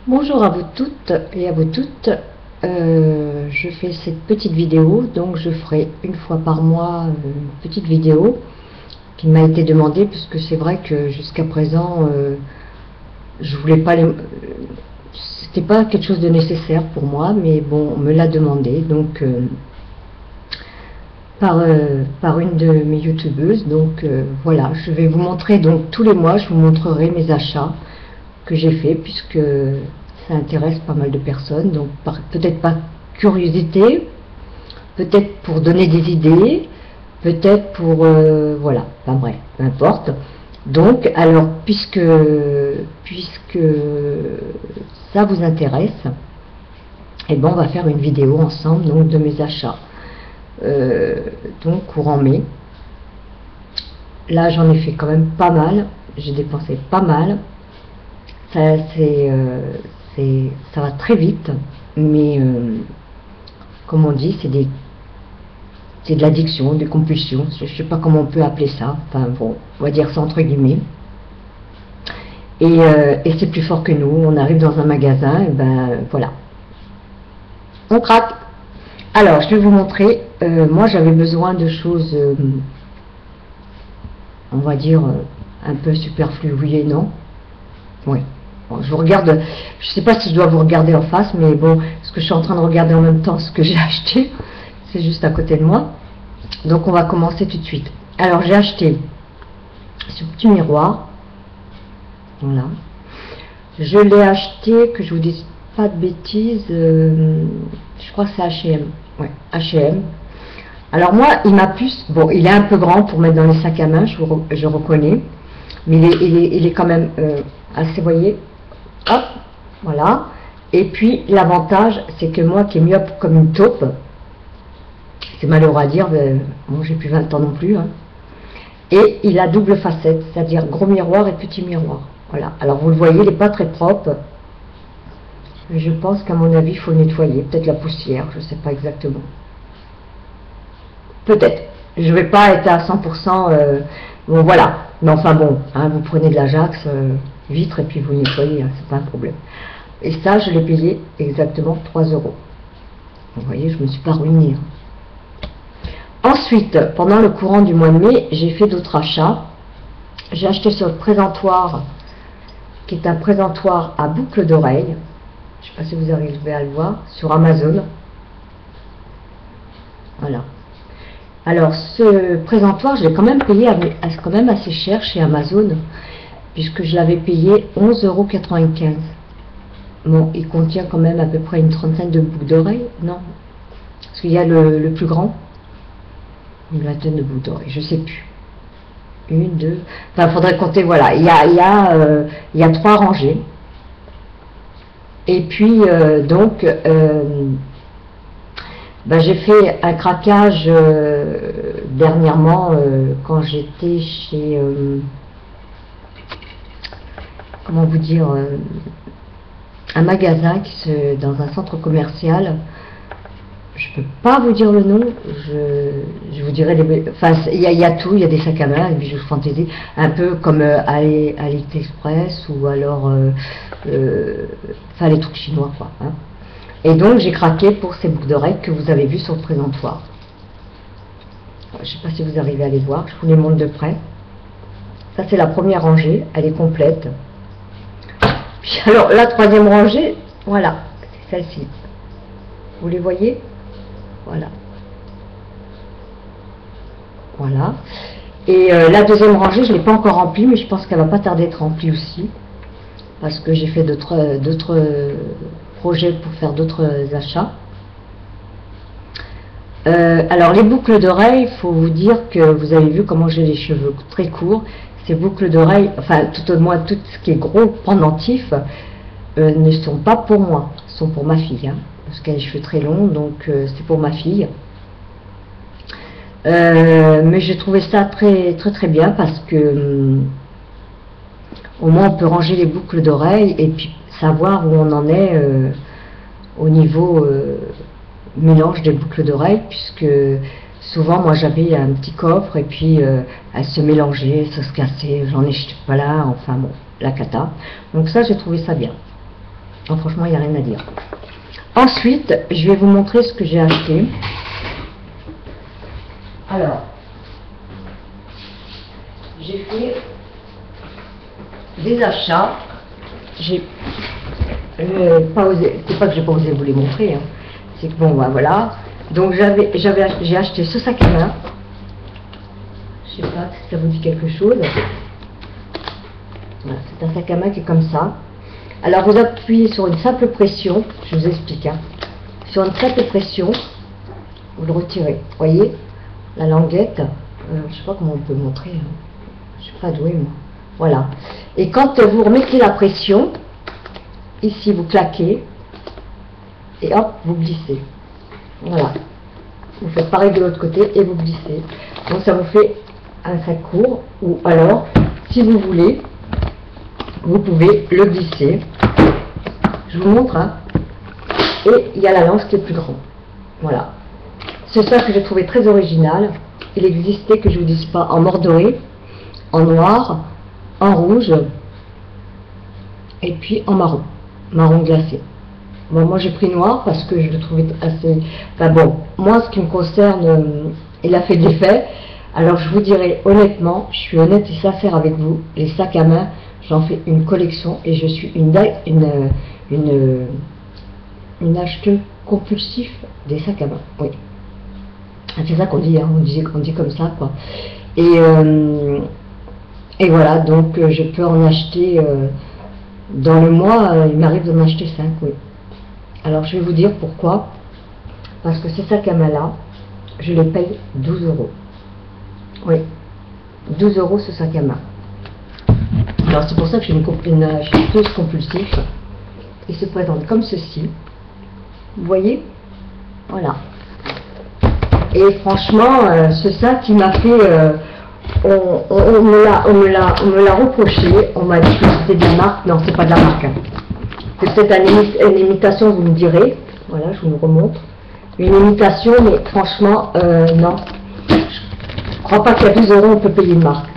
Bonjour à vous toutes et à vous toutes. Je fais cette petite vidéo, donc je ferai une fois par mois une petite vidéo qui m'a été demandée, puisque c'est vrai que jusqu'à présent je voulais pas c'était pas quelque chose de nécessaire pour moi, mais bon, on me l'a demandé, donc par une de mes youtubeuses. Donc voilà, je vais vous montrer, donc tous les mois je vous montrerai mes achats que j'ai fait, puisque ça intéresse pas mal de personnes, donc peut-être pas curiosité, peut-être pour donner des idées, peut-être pour voilà, enfin bref, peu importe. Donc alors, puisque ça vous intéresse, et ben on va faire une vidéo ensemble donc de mes achats, donc courant mai. Là j'en ai fait quand même pas mal, j'ai dépensé pas mal. Ça, ça va très vite, mais comme on dit, c'est de l'addiction, des compulsions, je ne sais pas comment on peut appeler ça, enfin bon, on va dire ça entre guillemets. Et c'est plus fort que nous. On arrive dans un magasin, et ben voilà, on craque. Alors je vais vous montrer, moi j'avais besoin de choses, on va dire, un peu superflues, oui et non. Oui. Bon, je vous regarde, je sais pas si je dois vous regarder en face, mais bon, parce que je suis en train de regarder en même temps ce que j'ai acheté, c'est juste à côté de moi. Donc on va commencer tout de suite. Alors j'ai acheté ce petit miroir, voilà. Je l'ai acheté, que je vous dise pas de bêtises, je crois que c'est H&M, ouais, H&M. Alors moi, il m'a plus, bon, il est un peu grand pour mettre dans les sacs à main, je reconnais, mais il est quand même assez, voyez. Hop, voilà. Et puis l'avantage, c'est que moi qui est myope comme une taupe, c'est malheureux à dire, mais bon, j'ai plus 20 ans non plus, hein. Et il a double facette, c'est-à-dire gros miroir et petit miroir. Voilà. Alors vous le voyez, il n'est pas très propre. Je pense qu'à mon avis, il faut nettoyer. Peut-être la poussière, je ne sais pas exactement. Peut-être. Je ne vais pas être à 100%. Bon, voilà. Mais enfin bon, hein, vous prenez de l'Ajax, vitre, et puis vous nettoyez, hein, c'est pas un problème. Et ça, je l'ai payé exactement 3 euros. Vous voyez, je ne me suis pas ruinée. Ensuite, pendant le courant du mois de mai, j'ai fait d'autres achats. J'ai acheté sur le présentoir, qui est un présentoir à boucle d'oreille. Je ne sais pas si vous arrivez à le voir, sur Amazon. Voilà. Alors, ce présentoir, je l'ai quand même payé quand même assez cher chez Amazon, puisque je l'avais payé 11,95 €. Bon, il contient quand même à peu près une trentaine de boucles d'oreilles, non? Parce qu'il y a le plus grand, une vingtaine de boucles d'oreilles, je sais plus. Une, deux, enfin, il faudrait compter, voilà. Il y a 3 rangées. Et puis, donc, ben, j'ai fait un craquage dernièrement quand j'étais chez, comment vous dire, un magasin dans un centre commercial. Je peux pas vous dire le nom, je vous dirai enfin il y a tout, il y a des sacs à main, des bijoux fantaisie, un peu comme AliExpress, ou alors enfin les trucs chinois, quoi, hein. Et donc j'ai craqué pour ces boucles d'oreilles que vous avez vues sur le présentoir. Je sais pas si vous arrivez à les voir, je vous les montre de près. Ça c'est la première rangée, elle est complète. Puis alors la troisième rangée, voilà, c'est celle-ci. Vous les voyez? Voilà. Voilà. Et la deuxième rangée, je ne l'ai pas encore remplie, mais je pense qu'elle va pas tarder d'être remplie aussi. Parce que j'ai fait d'autres projets pour faire d'autres achats. Alors les boucles d'oreilles, il faut vous dire que vous avez vu comment j'ai les cheveux très courts. Ces boucles d'oreilles, enfin tout au moins tout ce qui est gros pendentif, ne sont pas pour moi, sont pour ma fille, hein, parce qu'elle a les cheveux très longs, donc c'est pour ma fille. Mais j'ai trouvé ça très bien, parce que au moins on peut ranger les boucles d'oreilles et puis savoir où on en est au niveau mélange des boucles d'oreilles, puisque souvent moi j'avais un petit coffre et puis elles se mélangeaient, se cassaient, j'en ai pas là, enfin bon, la cata. Donc ça, j'ai trouvé ça bien. Alors, franchement, il n'y a rien à dire. Ensuite, je vais vous montrer ce que j'ai acheté. Alors, j'ai fait des achats. J'ai pas osé, c'est pas que j'ai pas osé vous les montrer, hein. C'est que bon, bah, voilà. Donc j'ai acheté ce sac à main. Je sais pas si ça vous dit quelque chose. Voilà, c'est un sac à main qui est comme ça. Alors vous appuyez sur une simple pression, je vous explique, hein. Sur une simple pression, vous le retirez. Vous voyez, la languette, je sais pas comment on peut montrer, hein. Je suis pas douée moi. Voilà. Et quand vous remettez la pression, ici vous claquez, et hop, vous glissez. Voilà. Vous faites pareil de l'autre côté et vous glissez. Donc ça vous fait un sac court, ou alors, si vous voulez, vous pouvez le glisser. Je vous montre, hein. Et il y a la lance qui est plus grande. Voilà. C'est ça que j'ai trouvé très original. Il existait, que je vous dise pas, en mordoré, en noir, en rouge, et puis en marron. Marron glacé. Bon, moi j'ai pris noir parce que je le trouvais assez... Enfin bon, moi ce qui me concerne, il a fait de l'effet. Alors je vous dirais honnêtement, je suis honnête et sincère avec vous, les sacs à main, j'en fais une collection et je suis une acheteuse compulsive des sacs à main. Oui. C'est ça qu'on dit, hein, on dit comme ça, quoi. Et voilà, donc je peux en acheter, dans le mois, il m'arrive d'en acheter 5, oui. Alors je vais vous dire pourquoi. Parce que ces sacs à main là, je les paye 12 €. Oui, 12 € ce sac à main. Alors c'est pour ça que je suis une acheteuse compulsive. Il se présente comme ceci. Vous voyez? Voilà. Et franchement, ce sac il m'a fait... on me l'a reproché. On m'a dit que c'était de la marque. Non, c'est pas de la marque. Hein. C'est peut-être une imitation, vous me direz. Voilà, je vous le remontre. Une imitation, mais franchement, non. Je crois pas qu'à 12 € on peut payer une marque.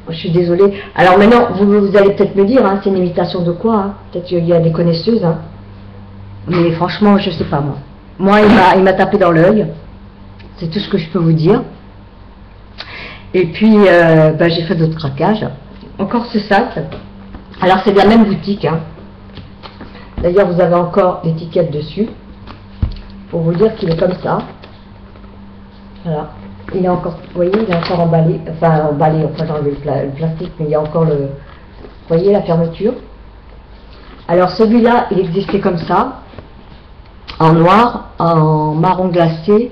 Je suis désolée. Alors maintenant, vous allez peut-être me dire, hein, c'est une imitation de quoi, hein. Peut-être qu'il y a des connaisseuses. Hein. Mais franchement, je sais pas moi. Moi, il m'a tapé dans l'œil. C'est tout ce que je peux vous dire. Et puis, j'ai fait d'autres craquages. Encore ce sac. Alors, c'est de la même boutique. Hein. D'ailleurs, vous avez encore l'étiquette dessus. Pour vous dire qu'il est comme ça. Voilà. Il est encore, vous voyez, il est encore emballé. Enfin, emballé, on peut enlever le plastique, mais il y a encore le... Vous voyez la fermeture. Alors, celui-là, il existait comme ça. En noir, en marron glacé,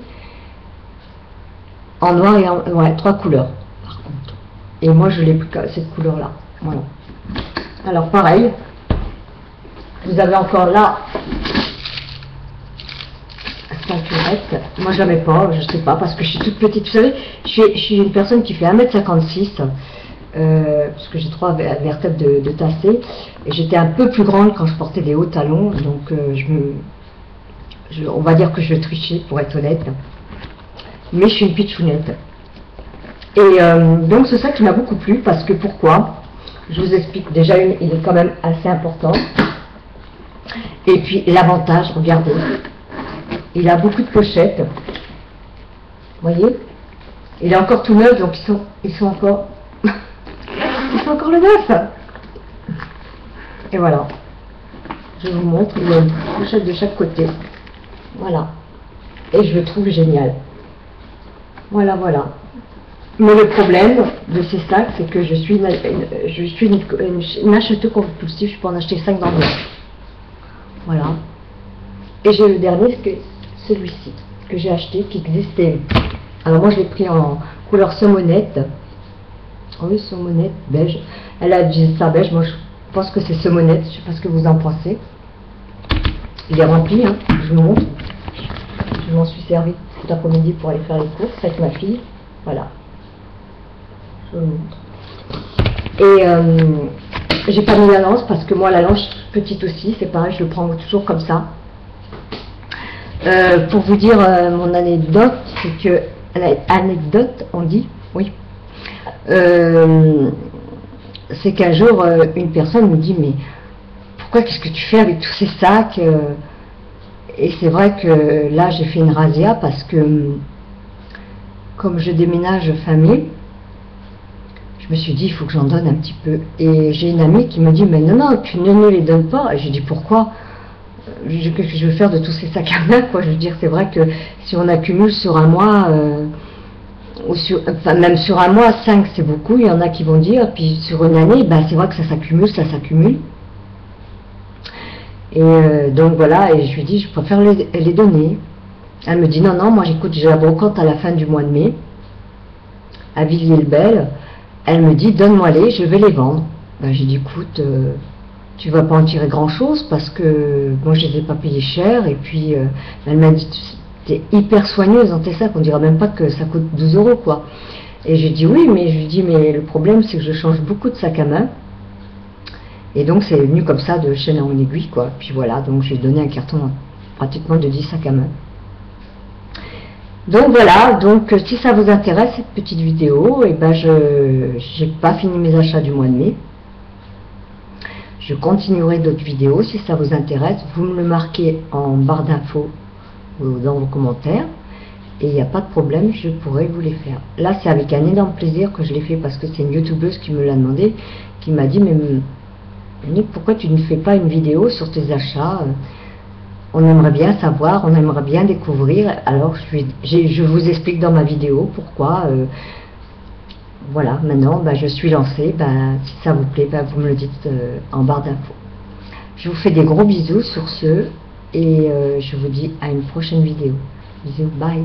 en noir et en... Ouais, 3 couleurs, par contre. Et moi, je l'ai pris cette couleur-là. Voilà. Alors, pareil. Vous avez encore là ceinturette. Moi, je la mets pas, je sais pas, parce que je suis toute petite. Vous savez, je suis une personne qui fait 1,56 m, parce que j'ai 3 vertèbres de tassé. Et j'étais un peu plus grande quand je portais des hauts talons, donc on va dire que je trichais, pour être honnête. Mais je suis une pitchounette. Et donc, c'est ça qui m'a beaucoup plu, parce que pourquoi? Je vous explique. Déjà, il est quand même assez important. Et puis, l'avantage, regardez. Il a beaucoup de pochettes. Vous voyez? Il est encore tout neuf, donc ils sont encore... ils sont encore le neuf. Et voilà. Je vous montre. Il y a une pochette de chaque côté. Voilà. Et je le trouve génial. Voilà, voilà. Mais le problème de ces sacs, c'est que je suis une acheteuse compulsive. Je peux en acheter 5 dans le mois. Voilà. Et j'ai le dernier, c'est celui-ci, que j'ai acheté, qui existait. Alors moi, je l'ai pris en couleur saumonette. Oui, saumonette, beige. Elle a dit ça beige. Moi, je pense que c'est saumonette. Je ne sais pas ce que vous en pensez. Il est rempli, hein. Je vous montre. Je m'en suis servi cet après-midi pour aller faire les courses avec ma fille. Voilà. Je vous montre. Et j'ai pas mis la lance parce que moi, la lance petite aussi, c'est pareil, je le prends toujours comme ça. Pour vous dire mon anecdote, c'est que... Anecdote, on dit? Oui. C'est qu'un jour, une personne me dit, mais pourquoi, qu'est-ce que tu fais avec tous ces sacs? Et c'est vrai que là, j'ai fait une razzia parce que, comme je déménage fin mai, je me suis dit, il faut que j'en donne un petit peu. Et j'ai une amie qui me dit, mais non, non, tu ne les donnes pas. Et j'ai dit, pourquoi? Qu'est-ce que je veux faire de tous ces sacs à main, quoi? Je veux dire, c'est vrai que si on accumule sur un mois, ou enfin, même sur un mois, 5 c'est beaucoup, il y en a qui vont dire, puis sur une année, ben, c'est vrai que ça s'accumule, ça s'accumule. Et donc voilà, et je lui dis, je préfère les donner. Elle me dit, non, non, moi j'écoute, j'ai la brocante à la fin du mois de mai, à Villiers-le-Bel. Elle me dit, donne-moi-les, je vais les vendre. Ben, j'ai dit, écoute, tu vas pas en tirer grand-chose, parce que moi je les ai pas payés cher, et puis elle m'a dit, t'es hyper soigneuse dans tes sacs, on dirait même pas que ça coûte 12 euros, quoi. Et j'ai dit, oui, mais je lui dis, mais le problème c'est que je change beaucoup de sacs à main. Et donc c'est venu comme ça de chaîne en aiguille, quoi. Puis voilà, donc j'ai donné un carton pratiquement de 10 sacs à main. Donc voilà, donc si ça vous intéresse cette petite vidéo, et ben j'ai pas fini mes achats du mois de mai. Je continuerai d'autres vidéos si ça vous intéresse. Vous me le marquez en barre d'infos ou dans vos commentaires. Et il n'y a pas de problème, je pourrai vous les faire. Là c'est avec un énorme plaisir que je l'ai fait parce que c'est une youtubeuse qui me l'a demandé, qui m'a dit, mais Nick, pourquoi tu ne fais pas une vidéo sur tes achats? On aimerait bien savoir, on aimerait bien découvrir. Alors je vous explique dans ma vidéo pourquoi. Voilà, maintenant ben, je suis lancée. Ben, si ça vous plaît, ben, vous me le dites en barre d'infos. Je vous fais des gros bisous sur ce et je vous dis à une prochaine vidéo. Bisous, bye.